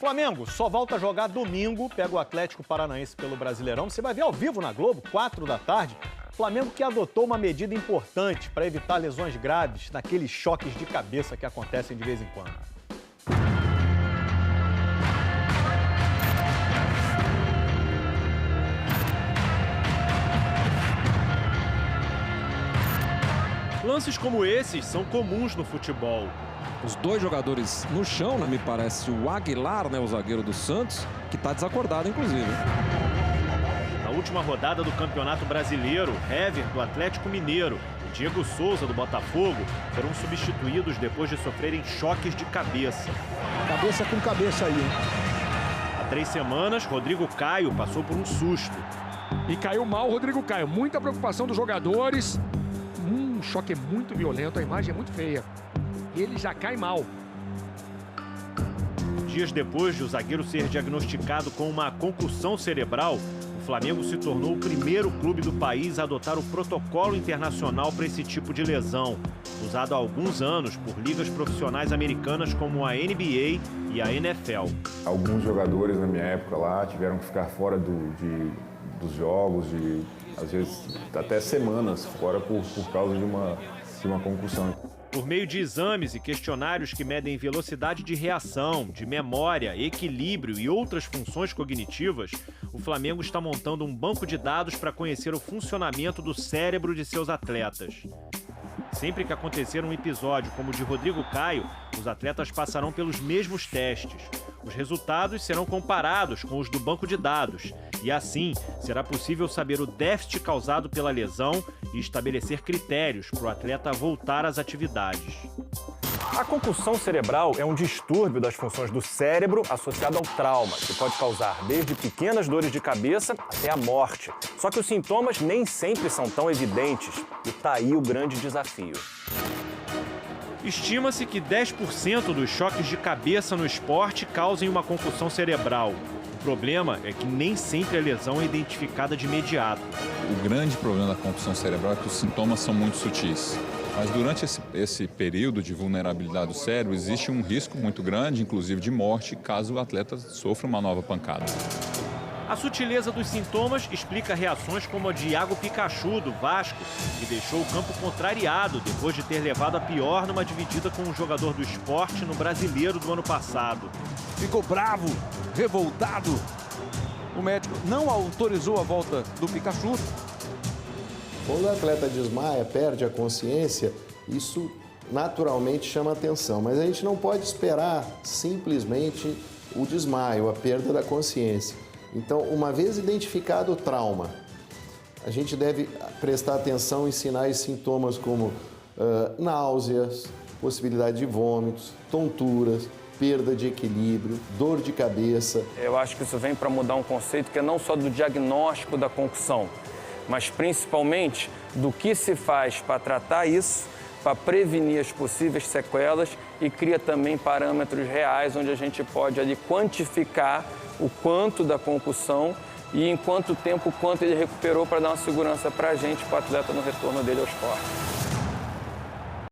Flamengo só volta a jogar domingo, pega o Atlético Paranaense pelo Brasileirão. Você vai ver ao vivo na Globo, 4 da tarde. Flamengo que adotou uma medida importante para evitar lesões graves naqueles choques de cabeça que acontecem de vez em quando. Lances como esses são comuns no futebol. Os dois jogadores no chão, me parece o Aguilar, o zagueiro do Santos, que está desacordado, inclusive. Na última rodada do Campeonato Brasileiro, Hever, do Atlético Mineiro, e Diego Souza, do Botafogo, foram substituídos depois de sofrerem choques de cabeça. Cabeça com cabeça aí, hein? Há 3 semanas, Rodrigo Caio passou por um susto. E caiu mal o Rodrigo Caio. Muita preocupação dos jogadores. O choque é muito violento, a imagem é muito feia. Ele já cai mal. Dias depois de o zagueiro ser diagnosticado com uma concussão cerebral, o Flamengo se tornou o primeiro clube do país a adotar o protocolo internacional para esse tipo de lesão, usado há alguns anos por ligas profissionais americanas como a NBA e a NFL. Alguns jogadores na minha época lá tiveram que ficar fora dos jogos, às vezes até semanas fora por causa de uma concussão. Por meio de exames e questionários que medem velocidade de reação, de memória, equilíbrio e outras funções cognitivas, o Flamengo está montando um banco de dados para conhecer o funcionamento do cérebro de seus atletas. Sempre que acontecer um episódio como o de Rodrigo Caio, os atletas passarão pelos mesmos testes. Os resultados serão comparados com os do banco de dados e, assim, será possível saber o déficit causado pela lesão e estabelecer critérios para o atleta voltar às atividades. A concussão cerebral é um distúrbio das funções do cérebro associado ao trauma, que pode causar desde pequenas dores de cabeça até a morte. Só que os sintomas nem sempre são tão evidentes e tá aí o grande desafio. Estima-se que 10% dos choques de cabeça no esporte causem uma concussão cerebral. O problema é que nem sempre a lesão é identificada de imediato. O grande problema da concussão cerebral é que os sintomas são muito sutis. Mas durante esse período de vulnerabilidade do cérebro, existe um risco muito grande, inclusive de morte, caso o atleta sofra uma nova pancada. A sutileza dos sintomas explica reações como a de Iago Pikachu, do Vasco, que deixou o campo contrariado depois de ter levado a pior numa dividida com um jogador do Sport no Brasileiro do ano passado. Ficou bravo, revoltado. O médico não autorizou a volta do Pikachu. Quando o atleta desmaia, perde a consciência, isso naturalmente chama atenção. Mas a gente não pode esperar simplesmente o desmaio, a perda da consciência. Então, uma vez identificado o trauma, a gente deve prestar atenção em sinais e sintomas como náuseas, possibilidade de vômitos, tonturas, perda de equilíbrio, dor de cabeça. Eu acho que isso vem para mudar um conceito que é não só do diagnóstico da concussão, mas principalmente do que se faz para tratar isso, para prevenir as possíveis sequelas e cria também parâmetros reais onde a gente pode ali quantificar o quanto da concussão e em quanto tempo, quanto ele recuperou para dar uma segurança para a gente, para o atleta no retorno dele ao esporte.